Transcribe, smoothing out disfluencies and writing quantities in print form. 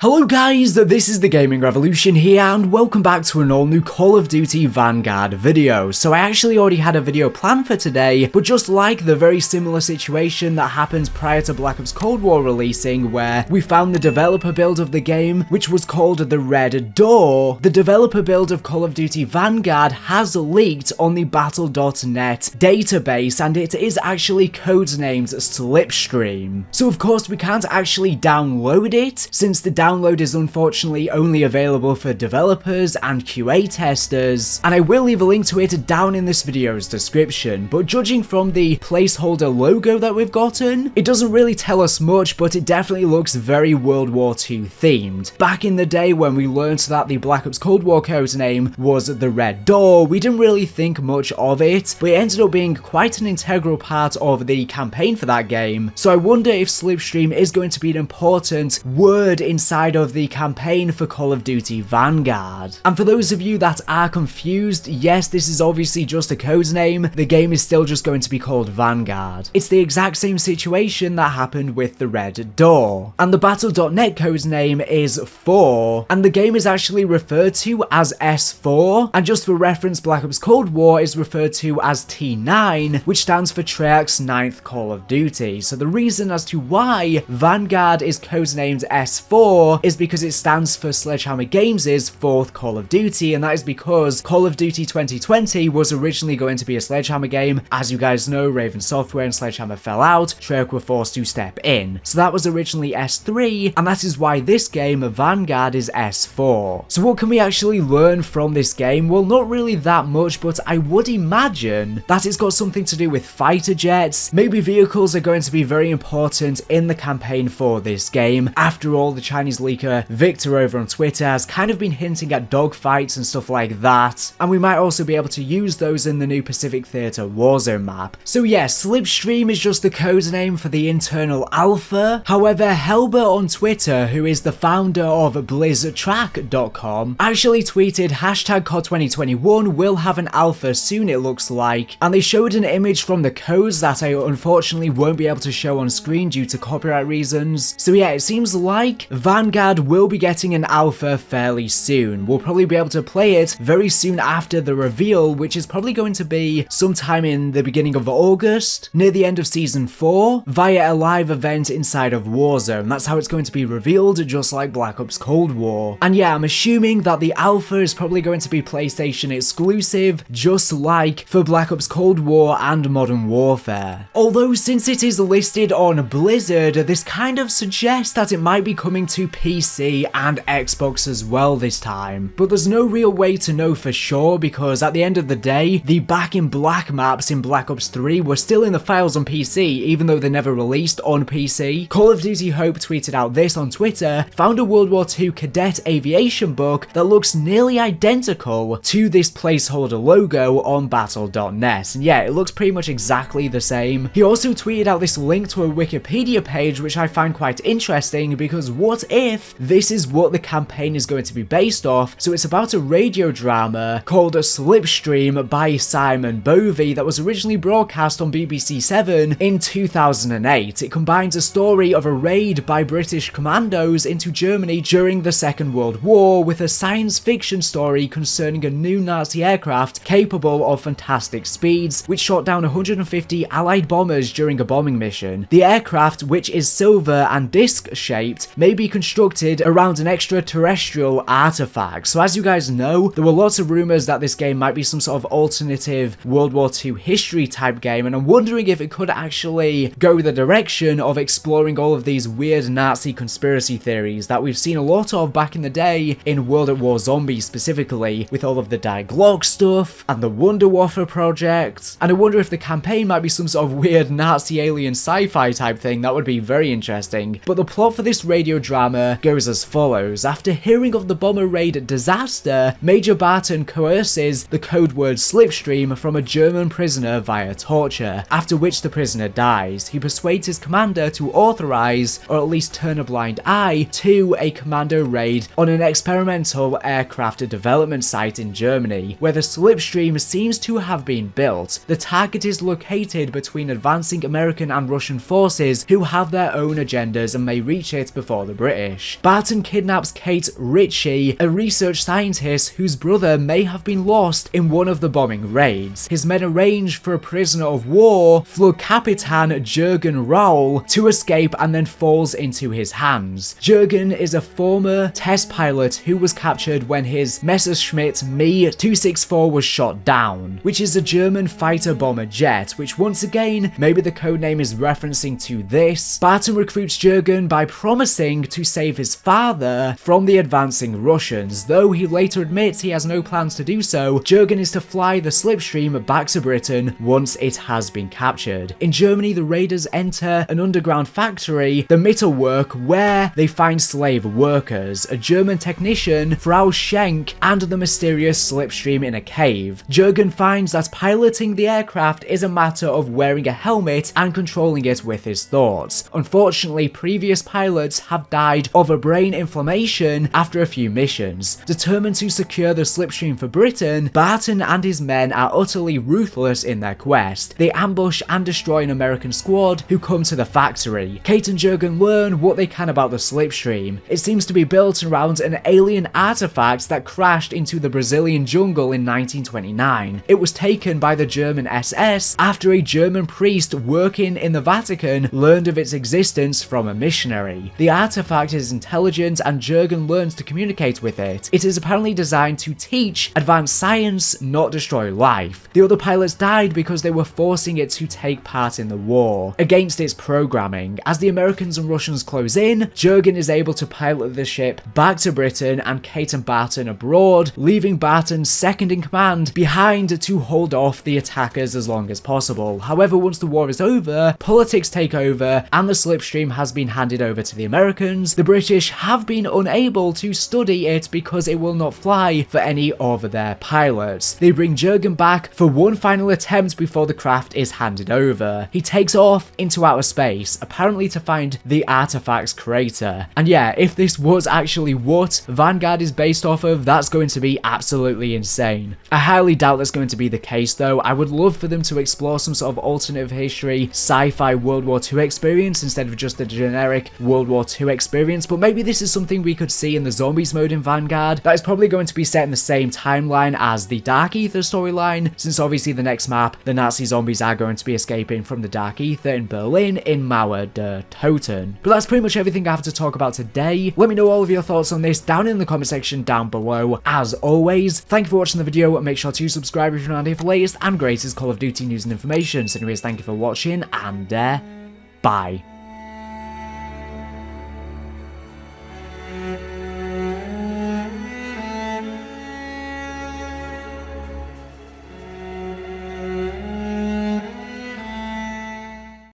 Hello guys, this is the Gaming Revolution here and welcome back to an all new Call of Duty Vanguard video. So I actually already had a video planned for today, but just like the very similar situation that happened prior to Black Ops Cold War releasing, where we found the developer build of the game, which was called the Red Door, the developer build of Call of Duty Vanguard has leaked on the Battle.net database, and it is actually codenamed Slipstream. So of course we can't actually download it, since the download is unfortunately only available for developers and QA testers, and I will leave a link to it down in this video's description. But judging from the placeholder logo that we've gotten, it doesn't really tell us much, but it definitely looks very World War II themed. Back in the day when we learned that the Black Ops Cold War codename was the Red Door, we didn't really think much of it, but it ended up being quite an integral part of the campaign for that game. So I wonder if Slipstream is going to be an important word inside of the campaign for Call of Duty Vanguard. And for those of you that are confused, yes, this is obviously just a codename. The game is still just going to be called Vanguard. It's the exact same situation that happened with the Red Door. And the Battle.net codename is 4, and the game is actually referred to as S4, and just for reference, Black Ops Cold War is referred to as T9, which stands for Treyarch's 9th Call of Duty. So the reason as to why Vanguard is codenamed S4 is because it stands for Sledgehammer Games' 4th Call of Duty, and that is because Call of Duty 2020 was originally going to be a Sledgehammer game. As you guys know, Raven Software and Sledgehammer fell out, Treyarch were forced to step in. So that was originally S3, and that is why this game, Vanguard, is S4. So what can we actually learn from this game? Well, not really that much, but I would imagine that it's got something to do with fighter jets. Maybe vehicles are going to be very important in the campaign for this game. After all, the Chinese leaker Victor over on Twitter has kind of been hinting at dogfights and stuff like that, and we might also be able to use those in the new Pacific Theater Warzone map. So yeah, Slipstream is just the codename for the internal alpha. However, Helber on Twitter, who is the founder of BlizzTrack.com, actually tweeted hashtag COD 2021 will have an alpha soon, it looks like, and they showed an image from the codes that I unfortunately won't be able to show on screen due to copyright reasons. So yeah, it seems like Vanguard will be getting an alpha fairly soon. We'll probably be able to play it very soon after the reveal, which is probably going to be sometime in the beginning of August, near the end of Season 4, via a live event inside of Warzone. That's how it's going to be revealed, just like Black Ops Cold War. And yeah, I'm assuming that the alpha is probably going to be PlayStation exclusive, just like for Black Ops Cold War and Modern Warfare. Although since it is listed on Blizzard, this kind of suggests that it might be coming to PC and Xbox as well this time. But there's no real way to know for sure, because at the end of the day, the Back in Black maps in Black Ops 3 were still in the files on PC, even though they never released on PC. Call of Duty Hope tweeted out this on Twitter: found a World War II cadet aviation book that looks nearly identical to this placeholder logo on Battle.net. And yeah, it looks pretty much exactly the same. He also tweeted out this link to a Wikipedia page, which I find quite interesting, because what if this is what the campaign is going to be based off? So it's about a radio drama called Slipstream by Simon Bovey that was originally broadcast on BBC 7 in 2008. It combines a story of a raid by British commandos into Germany during the Second World War with a science fiction story concerning a new Nazi aircraft capable of fantastic speeds, which shot down 150 Allied bombers during a bombing mission. The aircraft, which is silver and disc-shaped, may be constructed around an extraterrestrial artifact. So as you guys know, there were lots of rumors that this game might be some sort of alternative World War II history type game, and I'm wondering if it could actually go the direction of exploring all of these weird Nazi conspiracy theories that we've seen a lot of back in the day in World at War Zombies specifically, with all of the Die Glock stuff and the Wunderwaffe project. And I wonder if the campaign might be some sort of weird Nazi alien sci-fi type thing. That would be very interesting. But the plot for this radio drama goes as follows. After hearing of the bomber raid disaster, Major Barton coerces the code word Slipstream from a German prisoner via torture, after which the prisoner dies. He persuades his commander to authorize, or at least turn a blind eye to, a commando raid on an experimental aircraft development site in Germany, where the Slipstream seems to have been built. The target is located between advancing American and Russian forces who have their own agendas and may reach it before the British. British. Barton kidnaps Kate Ritchie, a research scientist whose brother may have been lost in one of the bombing raids. His men arrange for a prisoner of war, Flugkapitan Jürgen Raul, to escape and then falls into his hands. Jürgen is a former test pilot who was captured when his Messerschmitt Me 264 was shot down, which is a German fighter bomber jet, which once again, maybe the codename is referencing to this. Barton recruits Jürgen by promising to save his father from the advancing Russians. Though he later admits he has no plans to do so, Jürgen is to fly the slipstream back to Britain once it has been captured. In Germany, the raiders enter an underground factory, the Mittelwerk, where they find slave workers, a German technician, Frau Schenk, and the mysterious slipstream in a cave. Jürgen finds that piloting the aircraft is a matter of wearing a helmet and controlling it with his thoughts. Unfortunately, previous pilots have died of a brain inflammation after a few missions. Determined to secure the slipstream for Britain, Barton and his men are utterly ruthless in their quest. They ambush and destroy an American squad who come to the factory. Kate and Jürgen learn what they can about the slipstream. It seems to be built around an alien artifact that crashed into the Brazilian jungle in 1929. It was taken by the German SS after a German priest working in the Vatican learned of its existence from a missionary. The artifact is intelligent and Jürgen learns to communicate with it. It is apparently designed to teach advanced science, not destroy life. The other pilots died because they were forcing it to take part in the war against its programming. As the Americans and Russians close in, Jürgen is able to pilot the ship back to Britain and Kate and Barton abroad, leaving Barton second in command behind to hold off the attackers as long as possible. However, once the war is over, politics take over and the slipstream has been handed over to the Americans. The British have been unable to study it because it will not fly for any of their pilots. They bring Jürgen back for one final attempt before the craft is handed over. He takes off into outer space, apparently to find the artifact's crater. And yeah, if this was actually what Vanguard is based off of, that's going to be absolutely insane. I highly doubt that's going to be the case though. I would love for them to explore some sort of alternative history, sci-fi World War II experience instead of just a generic World War II experience, but maybe this is something we could see in the Zombies mode in Vanguard. That is probably going to be set in the same timeline as the Dark Ether storyline, since obviously the next map, the Nazi zombies are going to be escaping from the Dark Ether in Berlin in Mauer der Toten. But that's pretty much everything I have to talk about today. Let me know all of your thoughts on this down in the comment section down below. As always, thank you for watching the video, and make sure to subscribe if you're not here for the latest and greatest Call of Duty news and information. So anyways, thank you for watching, and bye.